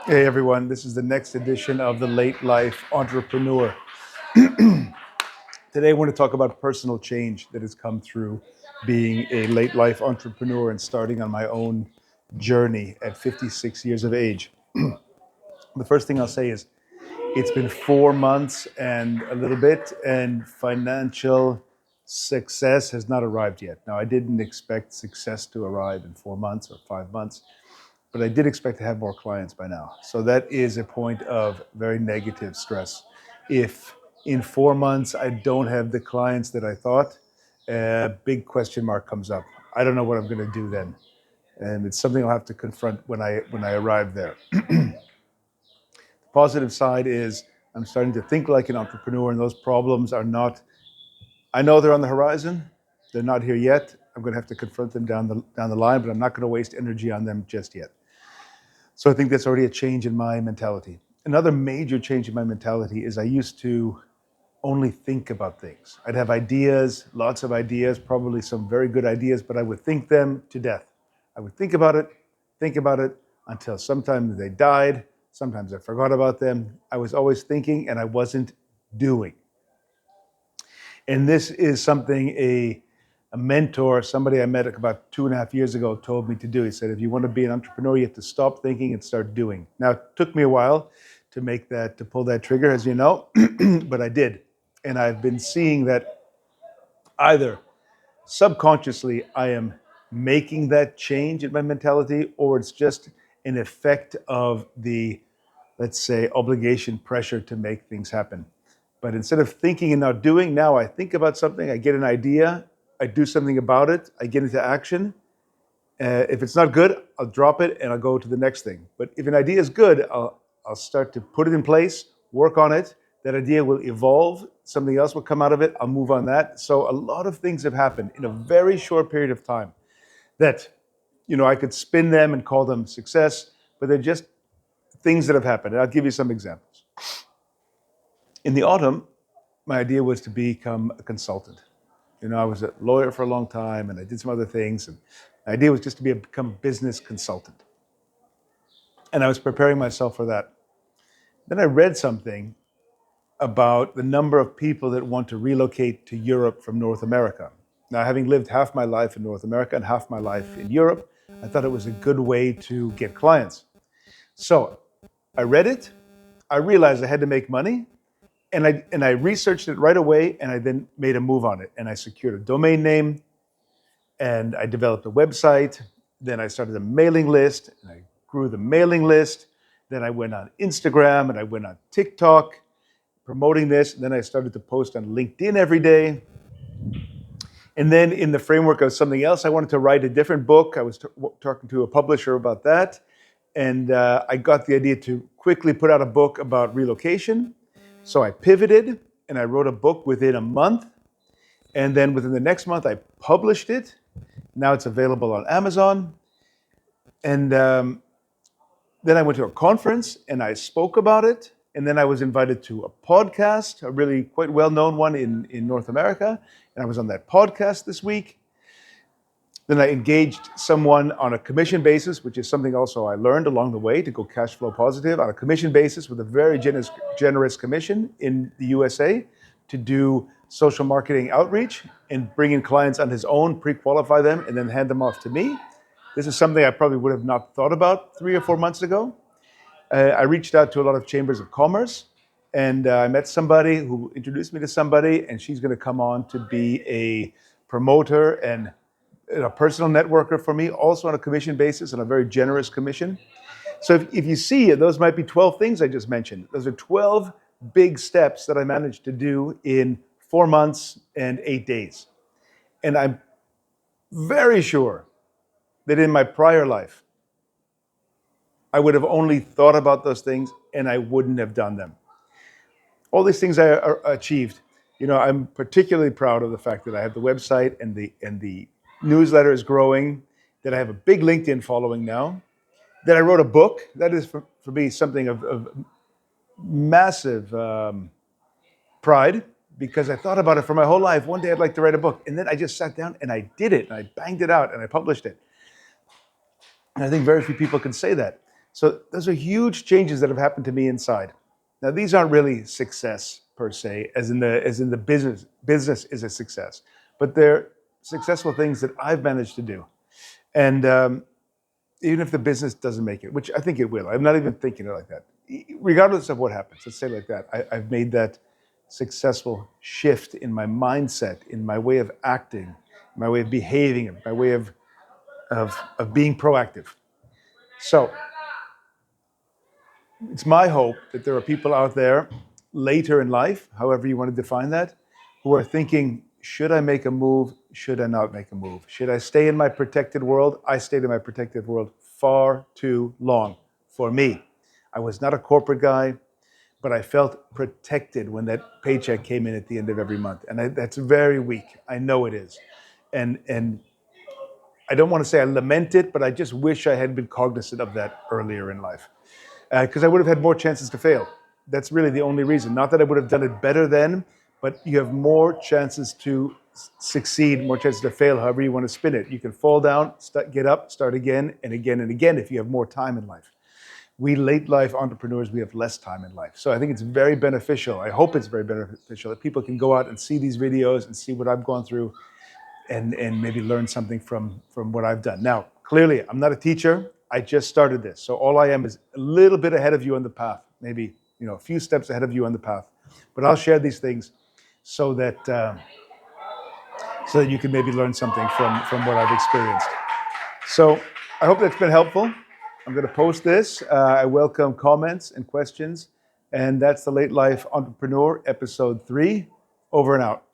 Hey everyone, this is the next edition of the Late Life Entrepreneur. Today I want to talk about personal change that has come through being a late life entrepreneur and starting on my own journey at 56 years of age. The first thing I'll say is it's been 4 months and a little bit, and financial success has not arrived yet. Now, I didn't expect success to arrive in 4 months or 5 months, but I did expect to have more clients by now. So that is a point of very negative stress. If in 4 months I don't have the clients that I thought, a big question mark comes up. I don't know what I'm going to do then, and it's something I'll have to confront when I arrive there. The positive side is I'm starting to think like an entrepreneur, and those problems are not. I know they're on the horizon. They're not here yet. I'm going to have to confront them down the line, but I'm not going to waste energy on them just yet. So I think that's already a change in my mentality. Another major change in my mentality is I used to only think about things. I'd have ideas, lots of ideas, probably some very good ideas, but I would think them to death. I would think about it until sometimes they died. Sometimes I forgot about them. I was always thinking and I wasn't doing. And this is something a mentor, somebody I met about 2.5 years ago, told me to do. He said, if you want to be an entrepreneur, you have to stop thinking and start doing. Now, it took me a while to pull that trigger, as you know, but I did. And I've been seeing that either subconsciously I am making that change in my mentality, or it's just an effect of the, let's say, obligation pressure to make things happen. But instead of thinking and not doing, now I think about something, I get an idea, I do something about it, I get into action. If it's not good, I'll drop it and I'll go to the next thing. But if an idea is good, I'll start to put it in place, work on it. That idea will evolve, something else will come out of it, I'll move on that. So a lot of things have happened in a very short period of time that, I could spin them and call them success, but they're just things that have happened. And I'll give you some examples. In the autumn, my idea was to become a consultant. I was a lawyer for a long time and I did some other things. And the idea was just to become a business consultant. And I was preparing myself for that. Then I read something about the number of people that want to relocate to Europe from North America. Now, having lived half my life in North America and half my life in Europe, I thought it was a good way to get clients. So I read it. I realized I had to make money. And I researched it right away, and I then made a move on it. And I secured a domain name, and I developed a website. Then I started a mailing list, and I grew the mailing list. Then I went on Instagram, and I went on TikTok promoting this. And then I started to post on LinkedIn every day. And then in the framework of something else, I wanted to write a different book. I was talking to a publisher about that. And I got the idea to quickly put out a book about relocation. So I pivoted and I wrote a book within a month. And then within the next month, I published it. Now it's available on Amazon. And then I went to a conference and I spoke about it. And then I was invited to a podcast, a really quite well-known one in North America. And I was on that podcast this week. Then I engaged someone on a commission basis, which is something also I learned along the way to go cash flow positive on a commission basis with a very generous commission in the USA to do social marketing outreach and bring in clients on his own, pre-qualify them, and then hand them off to me. This is something I probably would have not thought about 3 or 4 months ago. I reached out to a lot of chambers of commerce, and I met somebody who introduced me to somebody, and she's going to come on to be a promoter and a personal networker for me, also on a commission basis, on a very generous commission. So if you see it, those might be 12 things I just mentioned. Those are 12 big steps that I managed to do in 4 months and 8 days. And I'm very sure that in my prior life, I would have only thought about those things and I wouldn't have done them. All these things I achieved, I'm particularly proud of the fact that I have the website and the newsletter is growing, that I have a big LinkedIn following now, that I wrote a book. That is for me something of massive pride, because I thought about it for my whole life. One day I'd like to write a book. And then I just sat down and I did it and I banged it out and I published it. And I think very few people can say that. So those are huge changes that have happened to me inside. Now these aren't really success per se, as in the business is a success, but they're successful things that I've managed to do. And even if the business doesn't make it, which I think it will, I'm not even thinking it like that. Regardless of what happens, let's say like that, I've made that successful shift in my mindset, in my way of acting, my way of behaving, my way of being proactive. So it's my hope that there are people out there later in life, however you want to define that, who are thinking, should I make a move? Should I not make a move? Should I stay in my protected world? I stayed in my protected world far too long for me. I was not a corporate guy, but I felt protected when that paycheck came in at the end of every month. And that's very weak. I know it is. And I don't want to say I lament it, but I just wish I had been cognizant of that earlier in life. Because I would have had more chances to fail. That's really the only reason. Not that I would have done it better then, but you have more chances to succeed, more chances to fail, however you want to spin it. You can fall down, get up, start again and again and again if you have more time in life. We late life entrepreneurs, we have less time in life. So I think it's very beneficial. I hope it's very beneficial that people can go out and see these videos and see what I've gone through and maybe learn something from what I've done. Now, clearly, I'm not a teacher. I just started this. So all I am is a little bit ahead of you on the path, maybe a few steps ahead of you on the path. But I'll share these things so that you can maybe learn something from what I've experienced. So I hope that's been helpful. I'm going to post this. I welcome comments and questions. And that's the Late Life Entrepreneur, episode 3. Over and out.